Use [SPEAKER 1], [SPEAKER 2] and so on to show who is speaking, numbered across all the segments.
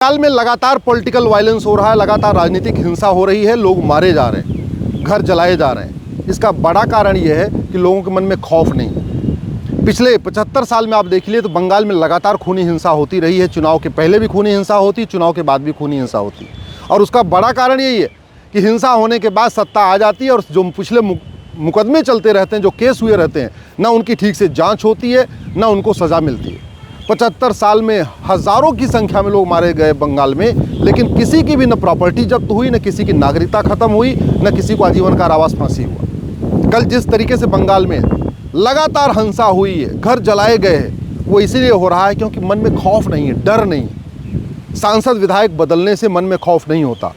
[SPEAKER 1] बंगाल में लगातार political violence हो रहा है, लगातार राजनीतिक हिंसा हो रही है, लोग मारे जा रहे हैं, घर जलाए जा रहे हैं। इसका बड़ा कारण यह है कि लोगों के मन में खौफ नहीं। पिछले 75 साल में आप देख लिए तो बंगाल में लगातार खूनी हिंसा होती रही है। चुनाव के पहले भी खूनी हिंसा होती, चुनाव के बाद भी खूनी हिंसा होती, और उसका बड़ा कारण यही है कि हिंसा होने के बाद सत्ता आ जाती है और जो पिछले मुकदमे चलते रहते हैं, जो केस हुए रहते हैं, ना उनकी ठीक से जाँच होती है, ना उनको सज़ा मिलती है। 75 साल में हज़ारों की संख्या में लोग मारे गए बंगाल में, लेकिन किसी की भी न प्रॉपर्टी जब्त हुई, न किसी की नागरिकता ख़त्म हुई, न किसी को आजीवन कारावास फांसी हुआ। कल जिस तरीके से बंगाल में लगातार हिंसा हुई है, घर जलाए गए हैं, वो इसीलिए हो रहा है क्योंकि मन में खौफ नहीं है, डर नहीं है। सांसद विधायक बदलने से मन में खौफ नहीं होता,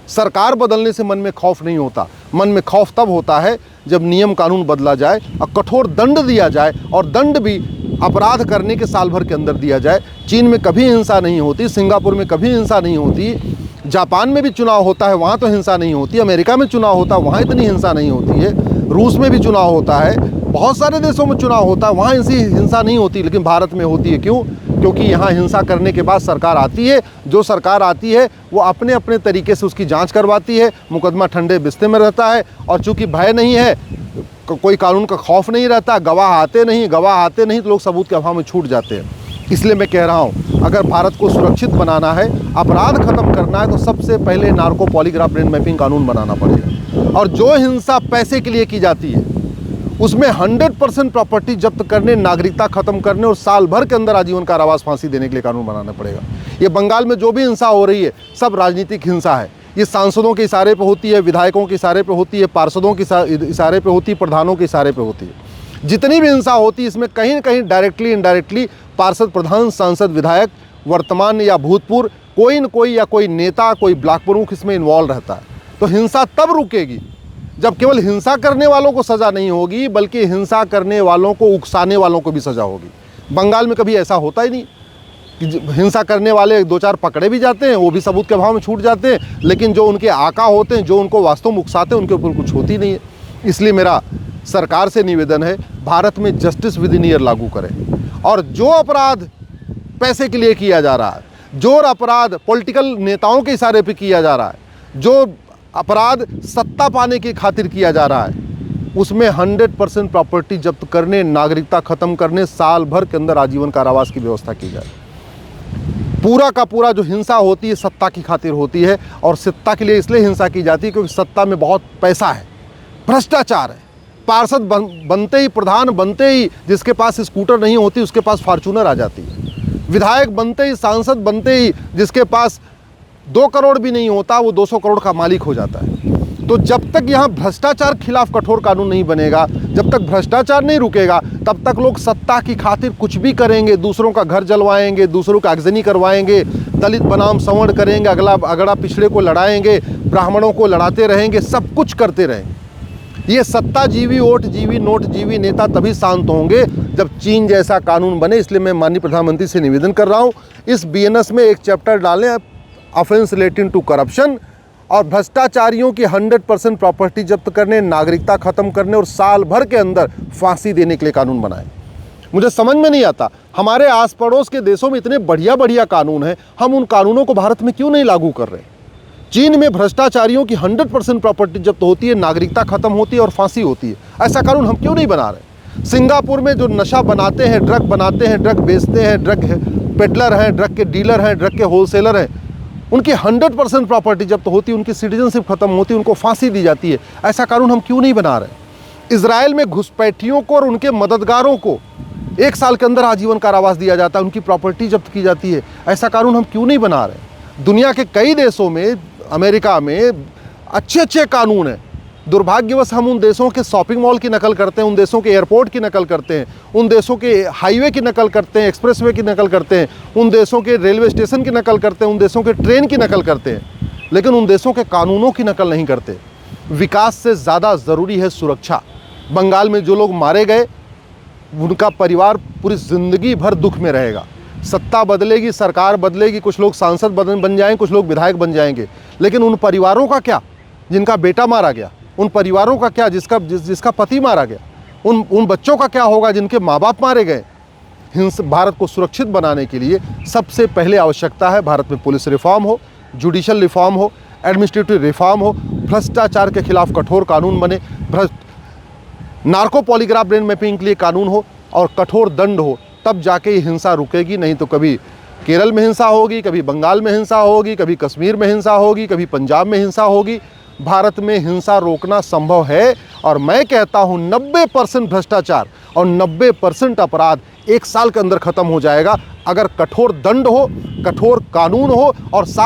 [SPEAKER 1] सरकार बदलने से मन में खौफ नहीं होता। मन में खौफ तब होता है जब नियम कानून बदला जाए और कठोर दंड दिया जाए, और दंड भी अपराध करने के साल भर के अंदर दिया जाए। चीन में कभी हिंसा नहीं होती, सिंगापुर में कभी हिंसा नहीं होती, जापान में भी चुनाव होता है, वहाँ तो हिंसा नहीं होती, अमेरिका में चुनाव होता है, वहाँ इतनी हिंसा नहीं होती है, रूस में भी चुनाव होता है, बहुत सारे देशों में चुनाव होता है, वहाँ ऐसी हिंसा नहीं होती, लेकिन भारत में होती है। क्यों? क्योंकि यहाँ हिंसा करने के बाद सरकार आती है, जो सरकार आती है वो अपने अपने तरीके से उसकी जांच करवाती है, मुकदमा ठंडे बिस्ते में रहता है, और चूंकि भय नहीं है, कोई कानून का खौफ नहीं रहता, गवाह आते नहीं तो लोग सबूत के अभाव में छूट जाते हैं। इसलिए मैं कह रहा हूँ, अगर भारत को सुरक्षित बनाना है, अपराध खत्म करना है, तो सबसे पहले नार्को पॉलीग्राफ ब्रेन मैपिंग कानून बनाना पड़ेगा। और जो हिंसा पैसे के लिए की जाती है उसमें 100% प्रॉपर्टी जब्त करने, नागरिकता खत्म करने और साल भर के अंदर आजीवन कारावास फांसी देने के लिए कानून बनाना पड़ेगा। ये बंगाल में जो भी हिंसा हो रही है सब राजनीतिक हिंसा है। ये सांसदों के इशारे पे होती है, विधायकों के इशारे पे होती है, पार्षदों के इशारे पे होती है, प्रधानों के इशारे पे होती है। जितनी भी हिंसा होती है इसमें कहीं न कहीं डायरेक्टली इनडायरेक्टली पार्षद, प्रधान, सांसद, विधायक, वर्तमान या भूतपूर्व कोई न कोई या कोई नेता, कोई ब्लॉक प्रमुख इसमें इन्वॉल्व रहता है। तो हिंसा तब रुकेगी जब केवल हिंसा करने वालों को सज़ा नहीं होगी, बल्कि हिंसा करने वालों को उकसाने वालों को भी सज़ा होगी। बंगाल में कभी ऐसा होता ही नहीं कि हिंसा करने वाले 2-4 पकड़े भी जाते हैं, वो भी सबूत के अभाव में छूट जाते हैं, लेकिन जो उनके आका होते हैं, जो उनको वास्तव में उकसाते हैं, उनके ऊपर कुछ होती नहीं है। इसलिए मेरा सरकार से निवेदन है, भारत में जस्टिस विद इन ईयर लागू करें, और जो अपराध पैसे के लिए किया जा रहा है, जो अपराध पॉलिटिकल नेताओं के इशारे पर किया जा रहा है, जो अपराध सत्ता पाने की खातिर किया जा रहा है, उसमें 100% प्रॉपर्टी जब्त करने, नागरिकता खत्म करने, साल भर के अंदर आजीवन कारावास की व्यवस्था की जाए। पूरा का पूरा जो हिंसा होती है सत्ता की खातिर होती है, और सत्ता के लिए इसलिए हिंसा की जाती है क्योंकि सत्ता में बहुत पैसा है, भ्रष्टाचार है। पार्षद बनते ही, प्रधान बनते ही जिसके पास स्कूटर नहीं होती उसके पास फॉर्चूनर आ जाती है। विधायक बनते ही, सांसद बनते ही जिसके पास 2 करोड़ भी नहीं होता वो 200 करोड़ का मालिक हो जाता है। तो जब तक यहाँ भ्रष्टाचार खिलाफ कठोर कानून नहीं बनेगा, जब तक भ्रष्टाचार नहीं रुकेगा, तब तक लोग सत्ता की खातिर कुछ भी करेंगे। दूसरों का घर जलवाएंगे, दूसरों का आगजनी करवाएंगे, दलित बनाम सवर्ण करेंगे, अगड़ा पिछड़े को लड़ाएंगे, ब्राह्मणों को लड़ाते रहेंगे, सब कुछ करते रहेंगे। ये सत्ताजीवी, वोटजीवी, नोटजीवी नेता तभी शांत होंगे जब चीन जैसा कानून बने। इसलिए मैं माननीय प्रधानमंत्री से निवेदन कर रहा हूँ, इस BNS में एक चैप्टर डालें, ऑफेंस रिलेटिंग टू करप्शन, और भ्रष्टाचारियों की 100% प्रॉपर्टी जब्त करने, नागरिकता खत्म करने और साल भर के अंदर फांसी देने के लिए कानून बनाएं। मुझे समझ में नहीं आता, हमारे आस पड़ोस के देशों में इतने बढ़िया बढ़िया कानून हैं, हम उन कानूनों को भारत में क्यों नहीं लागू कर रहे? चीन में भ्रष्टाचारियों की 100% प्रॉपर्टी जब्त होती है, नागरिकता खत्म होती है और फांसी होती है। ऐसा कानून हम क्यों नहीं बना रहे? सिंगापुर में जो नशा बनाते हैं, ड्रग बनाते हैं, ड्रग बेचते हैं, ड्रग पेडलर हैं, ड्रग के डीलर हैं, ड्रग के होलसेलर हैं, उनकी 100% प्रॉपर्टी जब्त होती है, उनकी सिटीजनशिप खत्म होती है, उनको फांसी दी जाती है। ऐसा कानून हम क्यों नहीं बना रहे? इजराइल में घुसपैठियों को और उनके मददगारों को 1 साल के अंदर आजीवन कारावास दिया जाता है, उनकी प्रॉपर्टी जब्त की जाती है। ऐसा कानून हम क्यों नहीं बना रहे? दुनिया के कई देशों में, अमेरिका में अच्छे कानून हैं। दुर्भाग्यवश हम उन देशों के शॉपिंग मॉल की नकल करते हैं, उन देशों के एयरपोर्ट की नकल करते हैं, उन देशों के हाईवे की नकल करते हैं, एक्सप्रेसवे की नकल करते हैं, उन देशों के रेलवे स्टेशन की नकल करते हैं, उन देशों के ट्रेन की नकल करते हैं, लेकिन उन देशों के कानूनों की नकल नहीं करते। विकास से ज़्यादा ज़रूरी है सुरक्षा। बंगाल में जो लोग मारे गए उनका परिवार पूरी ज़िंदगी भर दुख में रहेगा। सत्ता बदलेगी, सरकार बदलेगी, कुछ लोग सांसद बन जाएंगे, कुछ लोग विधायक बन जाएंगे, लेकिन उन परिवारों का क्या जिनका बेटा मारा गया? उन परिवारों का क्या जिसका पति मारा गया? उन बच्चों का क्या होगा जिनके माँ बाप मारे गए? भारत को सुरक्षित बनाने के लिए सबसे पहले आवश्यकता है भारत में पुलिस रिफॉर्म हो, जुडिशल रिफॉर्म हो, एडमिनिस्ट्रेटिव रिफॉर्म हो, भ्रष्टाचार के खिलाफ कठोर कानून बने, नार्को पॉलीग्राफ ब्रेन मैपिंग के लिए कानून हो और कठोर दंड हो, तब जाके ये हिंसा रुकेगी। नहीं तो कभी केरल में हिंसा होगी, कभी बंगाल में हिंसा होगी, कभी कश्मीर में हिंसा होगी, कभी पंजाब में हिंसा होगी। भारत में हिंसा रोकना संभव है और मैं कहता हूं 90% भ्रष्टाचार और 90% अपराध 1 साल के अंदर खत्म हो जाएगा अगर कठोर दंड हो, कठोर कानून हो और